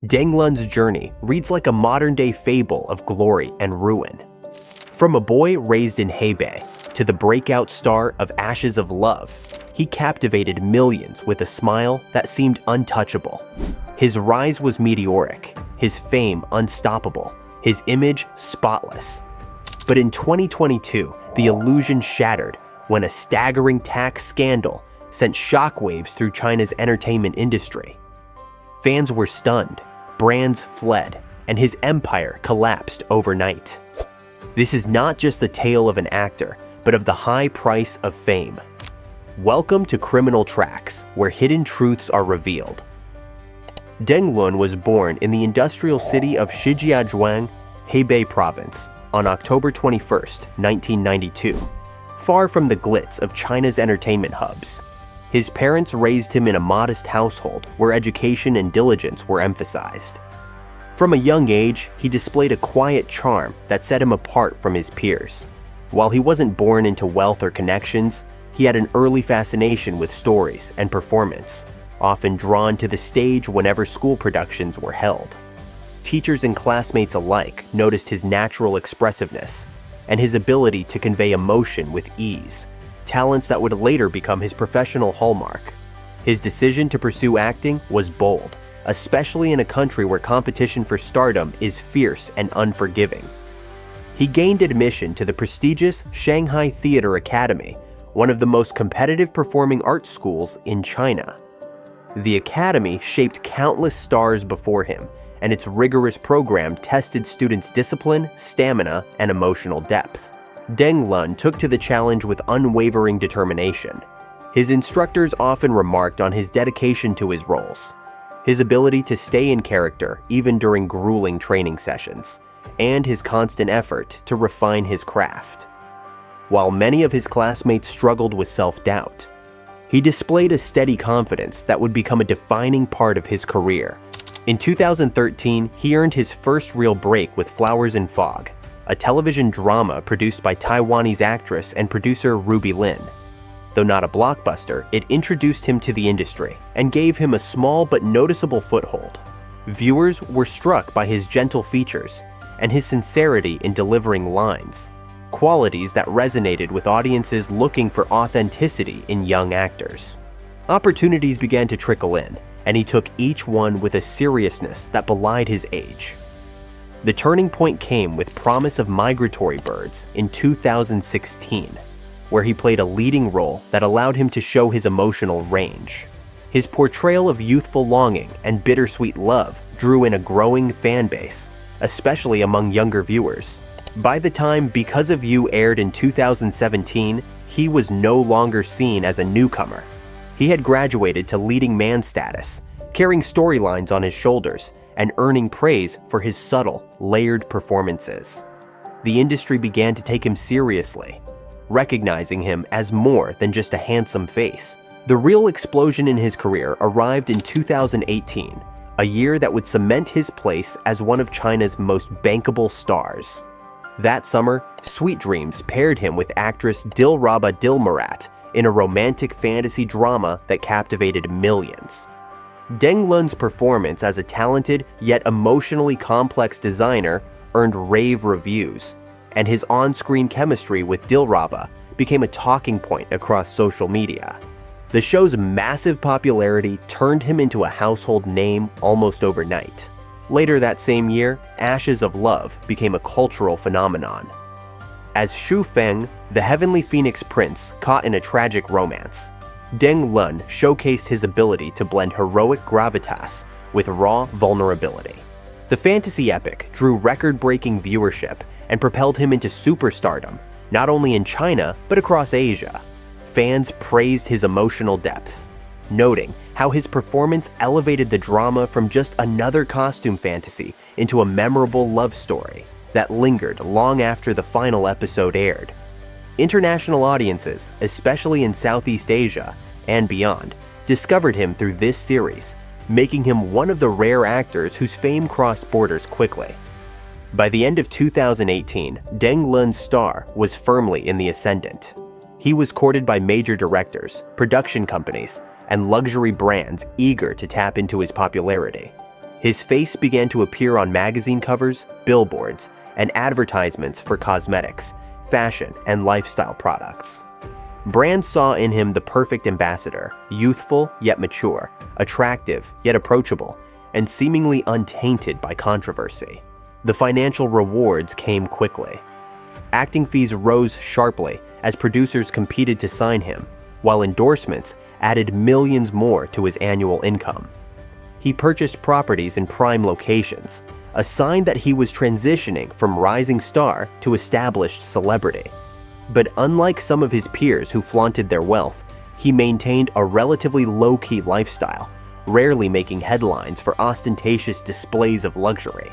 Deng Lun's journey reads like a modern-day fable of glory and ruin. From a boy raised in Hebei to the breakout star of Ashes of Love, he captivated millions with a smile that seemed untouchable. His rise was meteoric, his fame unstoppable, his image spotless. But in 2022, the illusion shattered when a staggering tax scandal sent shockwaves through China's entertainment industry. Fans were stunned, brands fled, and his empire collapsed overnight. This is not just the tale of an actor, but of the high price of fame. Welcome to Criminal Tracks, where hidden truths are revealed. Deng Lun was born in the industrial city of Shijiazhuang, Hebei province, on October 21, 1992, far from the glitz of China's entertainment hubs. His parents raised him in a modest household where education and diligence were emphasized. From a young age, he displayed a quiet charm that set him apart from his peers. While he wasn't born into wealth or connections, he had an early fascination with stories and performance, often drawn to the stage whenever school productions were held. Teachers and classmates alike noticed his natural expressiveness and his ability to convey emotion with ease, talents that would later become his professional hallmark. His decision to pursue acting was bold, especially in a country where competition for stardom is fierce and unforgiving. He gained admission to the prestigious Shanghai Theatre Academy, one of the most competitive performing arts schools in China. The academy shaped countless stars before him, and its rigorous program tested students' discipline, stamina, and emotional depth. Deng Lun took to the challenge with unwavering determination. His instructors often remarked on his dedication to his roles, his ability to stay in character even during grueling training sessions, and his constant effort to refine his craft. While many of his classmates struggled with self-doubt, he displayed a steady confidence that would become a defining part of his career. In 2013, he earned his first real break with Flowers in Fog, a television drama produced by Taiwanese actress and producer Ruby Lin. Though not a blockbuster, it introduced him to the industry and gave him a small but noticeable foothold. Viewers were struck by his gentle features and his sincerity in delivering lines, qualities that resonated with audiences looking for authenticity in young actors. Opportunities began to trickle in, and he took each one with a seriousness that belied his age. The turning point came with Promise of Migratory Birds in 2016, where he played a leading role that allowed him to show his emotional range. His portrayal of youthful longing and bittersweet love drew in a growing fan base, especially among younger viewers. By the time Because of You aired in 2017, he was no longer seen as a newcomer. He had graduated to leading man status, carrying storylines on his shoulders and earning praise for his subtle, layered performances. The industry began to take him seriously, recognizing him as more than just a handsome face. The real explosion in his career arrived in 2018, a year that would cement his place as one of China's most bankable stars. That summer, Sweet Dreams paired him with actress Dilraba Dilmurat in a romantic fantasy drama that captivated millions. Deng Lun's performance as a talented yet emotionally complex designer earned rave reviews, and his on-screen chemistry with Dilraba became a talking point across social media. The show's massive popularity turned him into a household name almost overnight. Later that same year, Ashes of Love became a cultural phenomenon. As Shu Feng, the heavenly phoenix prince caught in a tragic romance, Deng Lun showcased his ability to blend heroic gravitas with raw vulnerability. The fantasy epic drew record-breaking viewership and propelled him into superstardom, not only in China, but across Asia. Fans praised his emotional depth, noting how his performance elevated the drama from just another costume fantasy into a memorable love story that lingered long after the final episode aired. International audiences, especially in Southeast Asia and beyond, discovered him through this series, making him one of the rare actors whose fame crossed borders quickly. By the end of 2018, Deng Lun's star was firmly in the ascendant. He was courted by major directors, production companies, and luxury brands eager to tap into his popularity. His face began to appear on magazine covers, billboards, and advertisements for cosmetics, fashion, and lifestyle products. Brands saw in him the perfect ambassador, youthful yet mature, attractive yet approachable, and seemingly untainted by controversy. The financial rewards came quickly. Acting fees rose sharply as producers competed to sign him, while endorsements added millions more to his annual income. He purchased properties in prime locations, a sign that he was transitioning from rising star to established celebrity. But unlike some of his peers who flaunted their wealth, he maintained a relatively low-key lifestyle, rarely making headlines for ostentatious displays of luxury.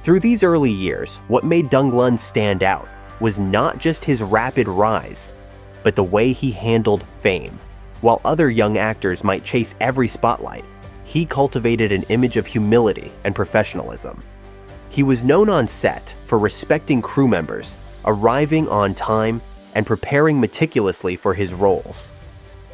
Through these early years, what made Deng Lun stand out was not just his rapid rise, but the way he handled fame. While other young actors might chase every spotlight, he cultivated an image of humility and professionalism. He was known on set for respecting crew members, arriving on time, and preparing meticulously for his roles.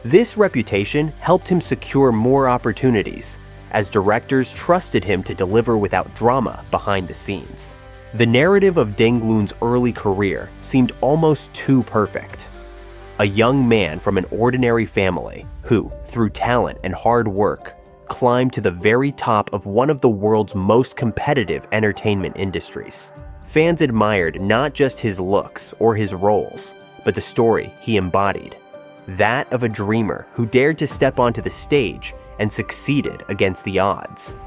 This reputation helped him secure more opportunities, as directors trusted him to deliver without drama behind the scenes. The narrative of Deng Lun's early career seemed almost too perfect. A young man from an ordinary family who, through talent and hard work, climbed to the very top of one of the world's most competitive entertainment industries. Fans admired not just his looks or his roles, but the story he embodied. That of a dreamer who dared to step onto the stage and succeeded against the odds.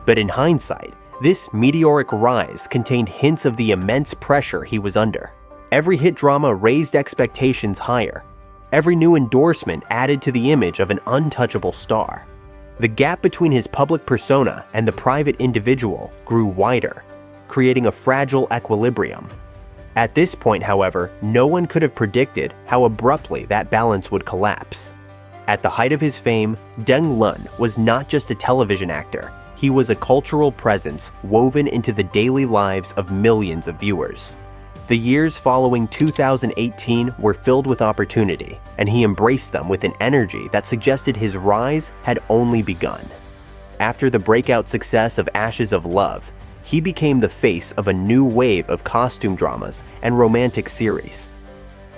But in hindsight, this meteoric rise contained hints of the immense pressure he was under. Every hit drama raised expectations higher. Every new endorsement added to the image of an untouchable star. The gap between his public persona and the private individual grew wider, creating a fragile equilibrium. At this point, however, no one could have predicted how abruptly that balance would collapse. At the height of his fame, Deng Lun was not just a television actor, he was a cultural presence woven into the daily lives of millions of viewers. The years following 2018 were filled with opportunity, and he embraced them with an energy that suggested his rise had only begun. After the breakout success of Ashes of Love, he became the face of a new wave of costume dramas and romantic series.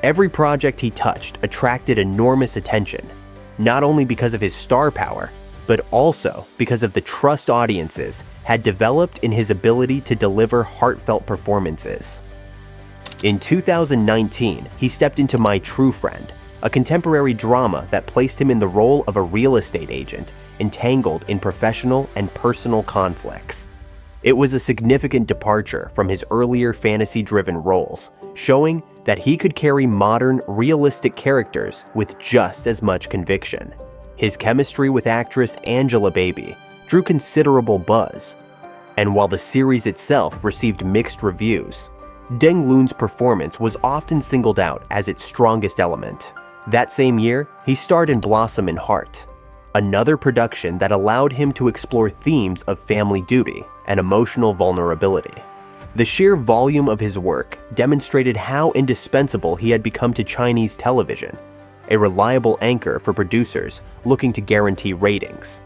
Every project he touched attracted enormous attention, not only because of his star power, but also because of the trust audiences had developed in his ability to deliver heartfelt performances. In 2019, he stepped into My True Friend, a contemporary drama that placed him in the role of a real estate agent entangled in professional and personal conflicts. It was a significant departure from his earlier fantasy-driven roles, showing that he could carry modern, realistic characters with just as much conviction. His chemistry with actress Angela Baby drew considerable buzz, and while the series itself received mixed reviews, Deng Lun's performance was often singled out as its strongest element. That same year, he starred in Blossom in Heart, another production that allowed him to explore themes of family duty and emotional vulnerability. The sheer volume of his work demonstrated how indispensable he had become to Chinese television, a reliable anchor for producers looking to guarantee ratings.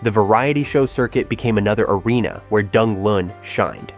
The variety show circuit became another arena where Deng Lun shined.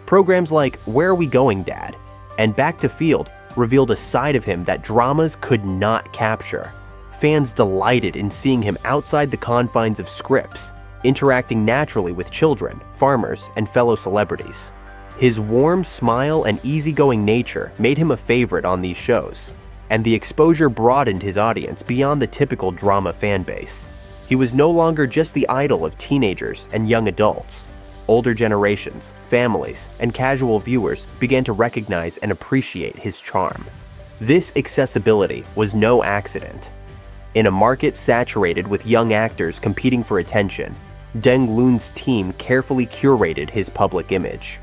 Programs like Where Are We Going, Dad? And Back to Field revealed a side of him that dramas could not capture. Fans delighted in seeing him outside the confines of scripts, interacting naturally with children, farmers, and fellow celebrities. His warm smile and easygoing nature made him a favorite on these shows, and the exposure broadened his audience beyond the typical drama fan base. He was no longer just the idol of teenagers and young adults. Older generations, families, and casual viewers began to recognize and appreciate his charm. This accessibility was no accident. In a market saturated with young actors competing for attention, Deng Lun's team carefully curated his public image.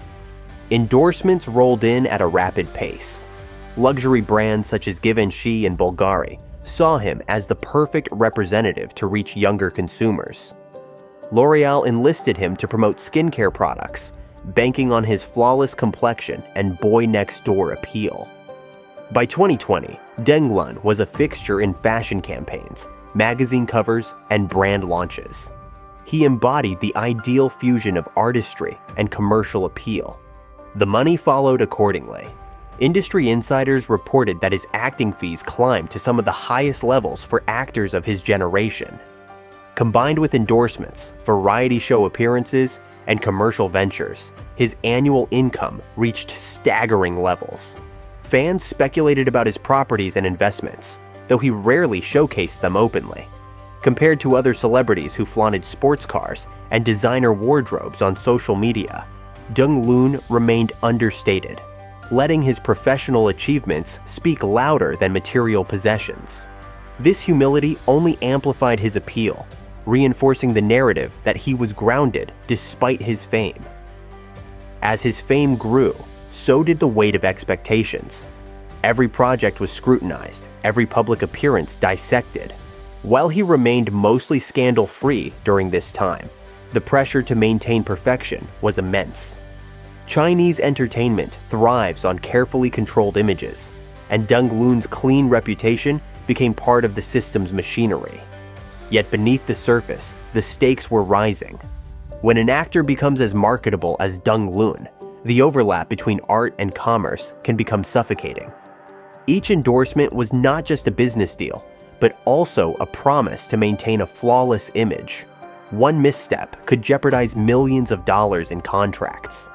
Endorsements rolled in at a rapid pace. Luxury brands such as Givenchy and Bulgari saw him as the perfect representative to reach younger consumers. L'Oreal enlisted him to promote skincare products, banking on his flawless complexion and boy-next-door appeal. By 2020, Deng Lun was a fixture in fashion campaigns, magazine covers, and brand launches. he embodied the ideal fusion of artistry and commercial appeal. The money followed accordingly. Industry insiders reported that his acting fees climbed to some of the highest levels for actors of his generation. Combined with endorsements, variety show appearances, and commercial ventures, his annual income reached staggering levels. Fans speculated about his properties and investments, though he rarely showcased them openly. Compared to other celebrities who flaunted sports cars and designer wardrobes on social media, Deng Lun remained understated, letting his professional achievements speak louder than material possessions. This humility only amplified his appeal, reinforcing the narrative that he was grounded despite his fame. As his fame grew, so did the weight of expectations. Every project was scrutinized, every public appearance dissected. While he remained mostly scandal-free during this time, the pressure to maintain perfection was immense. Chinese entertainment thrives on carefully controlled images, and Deng Lun's clean reputation became part of the system's machinery. Yet beneath the surface, the stakes were rising. When an actor becomes as marketable as Deng Lun, the overlap between art and commerce can become suffocating. Each endorsement was not just a business deal, but also a promise to maintain a flawless image. One misstep could jeopardize millions of dollars in contracts.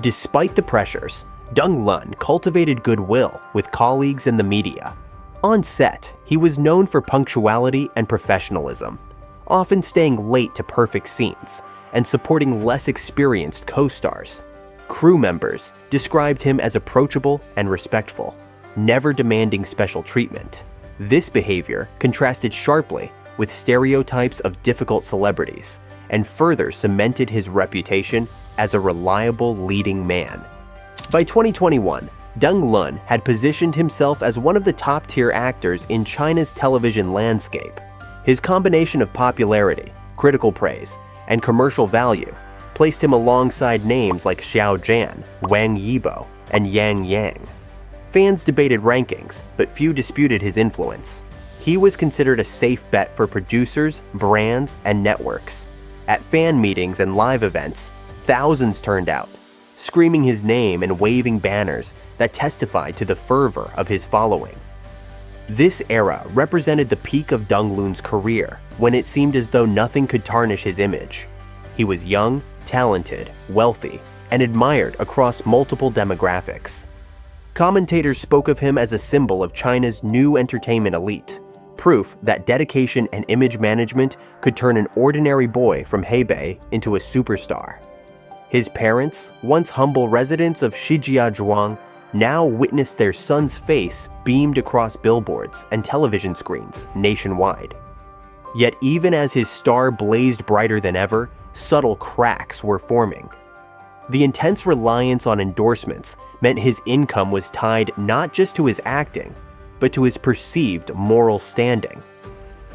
Despite the pressures, Deng Lun cultivated goodwill with colleagues and the media. On set, he was known for punctuality and professionalism, often staying late to perfect scenes and supporting less experienced co-stars. Crew members described him as approachable and respectful, never demanding special treatment. This behavior contrasted sharply with stereotypes of difficult celebrities and further cemented his reputation as a reliable leading man. By 2021, Deng Lun had positioned himself as one of the top-tier actors in China's television landscape. His combination of popularity, critical praise, and commercial value placed him alongside names like Xiao Zhan, Wang Yibo, and Yang Yang. Fans debated rankings, but few disputed his influence. He was considered a safe bet for producers, brands, and networks. At fan meetings and live events, thousands turned out, screaming his name and waving banners that testified to the fervor of his following. This era represented the peak of Deng Lun's career, when it seemed as though nothing could tarnish his image. He was young, talented, wealthy, and admired across multiple demographics. Commentators spoke of him as a symbol of China's new entertainment elite, proof that dedication and image management could turn an ordinary boy from Hebei into a superstar. His parents, once humble residents of Shijiazhuang, now witnessed their son's face beamed across billboards and television screens nationwide. Yet even as his star blazed brighter than ever, subtle cracks were forming. The intense reliance on endorsements meant his income was tied not just to his acting, but to his perceived moral standing.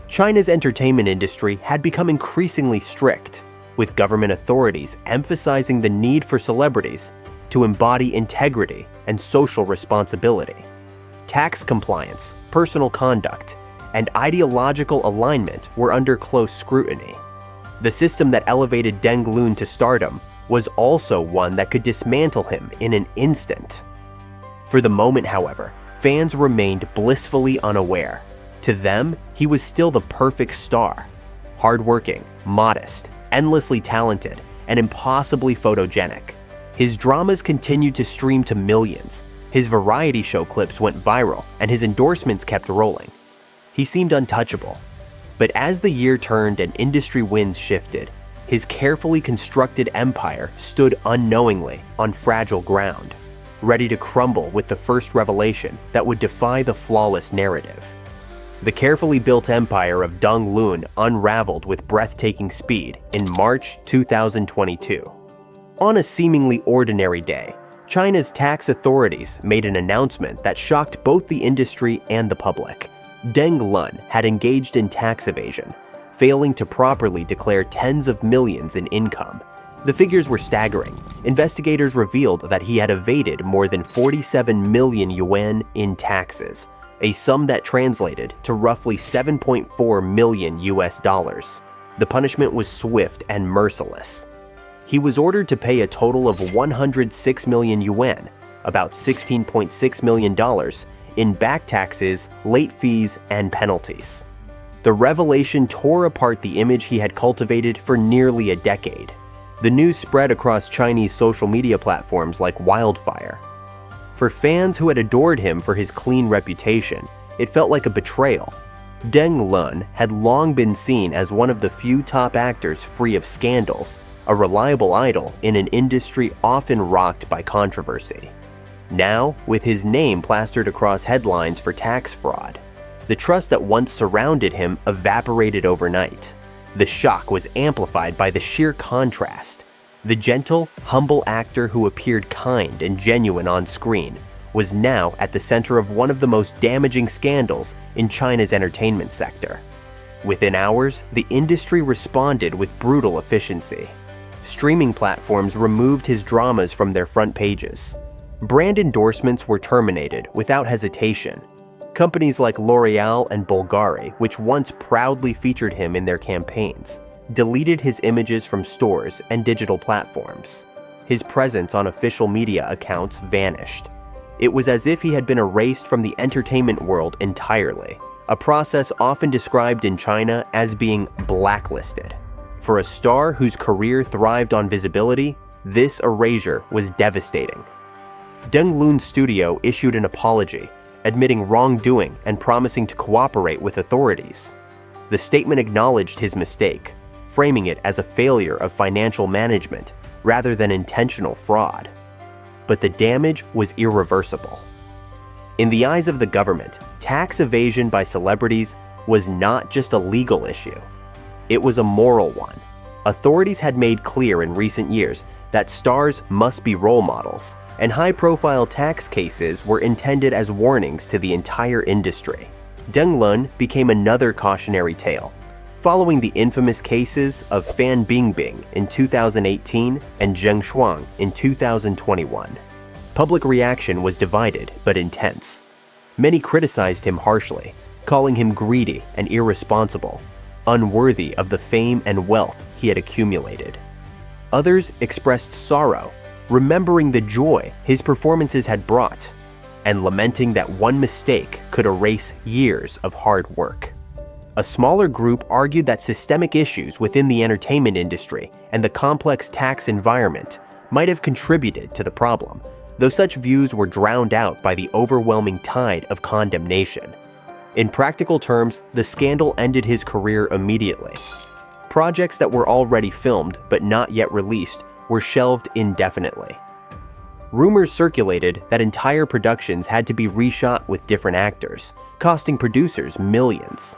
China's entertainment industry had become increasingly strict, with government authorities emphasizing the need for celebrities to embody integrity and social responsibility. Tax compliance, personal conduct, and ideological alignment were under close scrutiny. The system that elevated Deng Lun to stardom was also one that could dismantle him in an instant. For the moment, however, fans remained blissfully unaware. To them, he was still the perfect star. Hardworking, modest, endlessly talented, and impossibly photogenic. His dramas continued to stream to millions, his variety show clips went viral, and his endorsements kept rolling. He seemed untouchable. But as the year turned and industry winds shifted, his carefully constructed empire stood unknowingly on fragile ground, ready to crumble with the first revelation that would defy the flawless narrative. The carefully built empire of Deng Lun unraveled with breathtaking speed in March 2022. On a seemingly ordinary day, China's tax authorities made an announcement that shocked both the industry and the public. Deng Lun had engaged in tax evasion, failing to properly declare tens of millions in income. The figures were staggering. Investigators revealed that he had evaded more than 47 million yuan in taxes, a sum that translated to roughly $7.4 million. The punishment was swift and merciless. He was ordered to pay a total of 106 million yuan, about $16.6 million, in back taxes, late fees, and penalties. The revelation tore apart the image he had cultivated for nearly a decade. The news spread across Chinese social media platforms like wildfire. For fans who had adored him for his clean reputation, it felt like a betrayal. Deng Lun had long been seen as one of the few top actors free of scandals, a reliable idol in an industry often rocked by controversy. Now, with his name plastered across headlines for tax fraud, the trust that once surrounded him evaporated overnight. The shock was amplified by the sheer contrast. The gentle, humble actor who appeared kind and genuine on screen was now at the center of one of the most damaging scandals in China's entertainment sector. Within hours, the industry responded with brutal efficiency. Streaming platforms removed his dramas from their front pages. Brand endorsements were terminated without hesitation. Companies like L'Oreal and Bulgari, which once proudly featured him in their campaigns, deleted his images from stores and digital platforms. His presence on official media accounts vanished. It was as if he had been erased from the entertainment world entirely, a process often described in China as being blacklisted. For a star whose career thrived on visibility, this erasure was devastating. Deng Lun's studio issued an apology, admitting wrongdoing and promising to cooperate with authorities. The statement acknowledged his mistake, framing it as a failure of financial management rather than intentional fraud. But the damage was irreversible. In the eyes of the government, tax evasion by celebrities was not just a legal issue. It was a moral one. Authorities had made clear in recent years that stars must be role models, and high-profile tax cases were intended as warnings to the entire industry. Deng Lun became another cautionary tale, following the infamous cases of Fan Bingbing in 2018 and Zheng Shuang in 2021. Public reaction was divided but intense. Many criticized him harshly, calling him greedy and irresponsible, unworthy of the fame and wealth he had accumulated. Others expressed sorrow, remembering the joy his performances had brought, and lamenting that one mistake could erase years of hard work. A smaller group argued that systemic issues within the entertainment industry and the complex tax environment might have contributed to the problem, though such views were drowned out by the overwhelming tide of condemnation. In practical terms, the scandal ended his career immediately. Projects that were already filmed but not yet released were shelved indefinitely. Rumors circulated that entire productions had to be reshot with different actors, costing producers millions.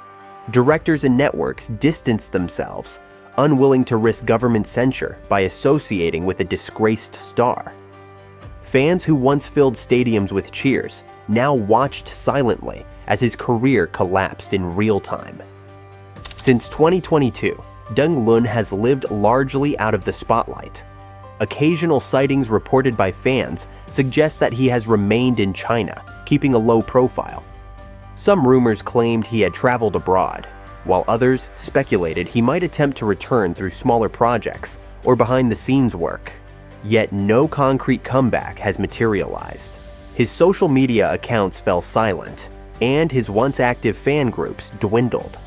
Directors and networks distanced themselves, unwilling to risk government censure by associating with a disgraced star. Fans who once filled stadiums with cheers now watched silently as his career collapsed in real time. Since 2022, Deng Lun has lived largely out of the spotlight. Occasional sightings reported by fans suggest that he has remained in China, keeping a low profile. Some rumors claimed he had traveled abroad, while others speculated he might attempt to return through smaller projects or behind-the-scenes work. Yet no concrete comeback has materialized. His social media accounts fell silent, and his once active fan groups dwindled.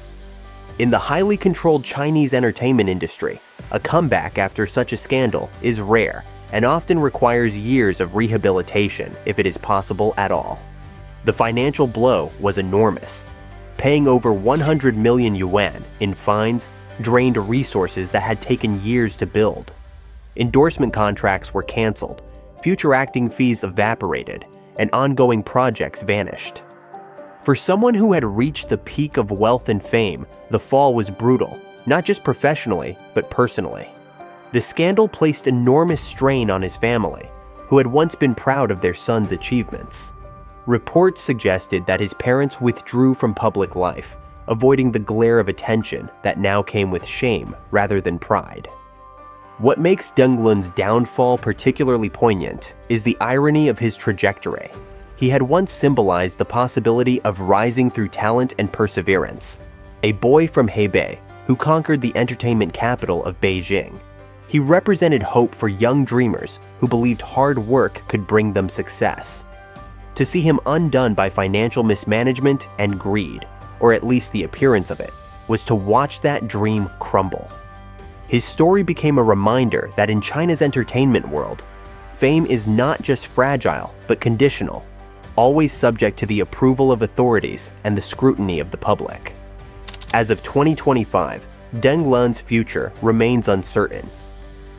In the highly controlled Chinese entertainment industry, a comeback after such a scandal is rare and often requires years of rehabilitation if it is possible at all. The financial blow was enormous. Paying over 100 million yuan in fines drained resources that had taken years to build. Endorsement contracts were canceled, future acting fees evaporated, and ongoing projects vanished. For someone who had reached the peak of wealth and fame, the fall was brutal, not just professionally, but personally. The scandal placed enormous strain on his family, who had once been proud of their son's achievements. Reports suggested that his parents withdrew from public life, avoiding the glare of attention that now came with shame rather than pride. What makes Deng Lun's downfall particularly poignant is the irony of his trajectory. He had once symbolized the possibility of rising through talent and perseverance. A boy from Hebei, who conquered the entertainment capital of Beijing. He represented hope for young dreamers who believed hard work could bring them success. To see him undone by financial mismanagement and greed, or at least the appearance of it, was to watch that dream crumble. His story became a reminder that in China's entertainment world, fame is not just fragile but conditional, always subject to the approval of authorities and the scrutiny of the public. As of 2025, Deng Lun's future remains uncertain.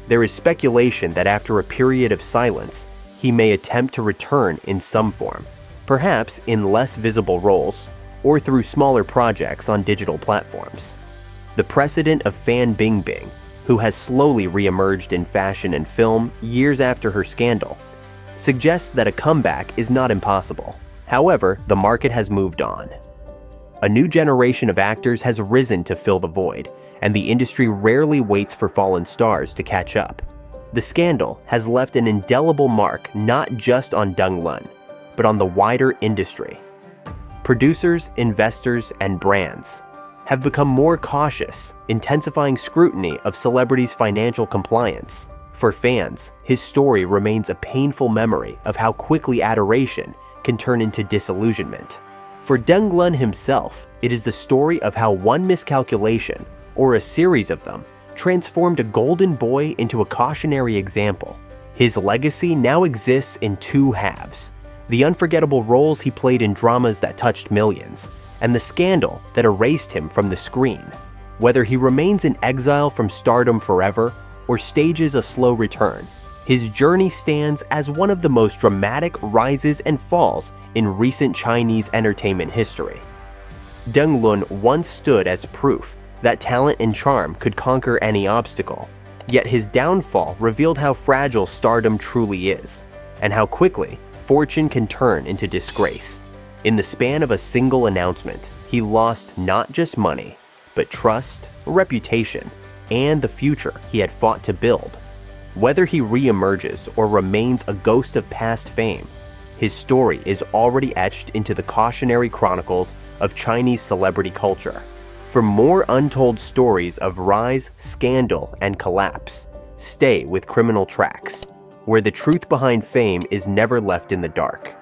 There is speculation that after a period of silence, he may attempt to return in some form, perhaps in less visible roles or through smaller projects on digital platforms. The precedent of Fan Bingbing, who has slowly re-emerged in fashion and film years after her scandal, suggests that a comeback is not impossible. However, the market has moved on. A new generation of actors has risen to fill the void, and the industry rarely waits for fallen stars to catch up. The scandal has left an indelible mark not just on Deng Lun, but on the wider industry. Producers, investors, and brands have become more cautious, intensifying scrutiny of celebrities' financial compliance. For fans, his story remains a painful memory of how quickly adoration can turn into disillusionment. For Deng Lun himself, it is the story of how one miscalculation, or a series of them, transformed a golden boy into a cautionary example. His legacy now exists in two halves: the unforgettable roles he played in dramas that touched millions, and the scandal that erased him from the screen. Whether he remains in exile from stardom forever or stages a slow return, his journey stands as one of the most dramatic rises and falls in recent Chinese entertainment history. Deng Lun once stood as proof that talent and charm could conquer any obstacle, yet his downfall revealed how fragile stardom truly is, and how quickly fortune can turn into disgrace. In the span of a single announcement, he lost not just money, but trust, reputation, and the future he had fought to build. Whether he re-emerges or remains a ghost of past fame, his story is already etched into the cautionary chronicles of Chinese celebrity culture. For more untold stories of rise, scandal, and collapse, stay with Criminal Tracks, where the truth behind fame is never left in the dark.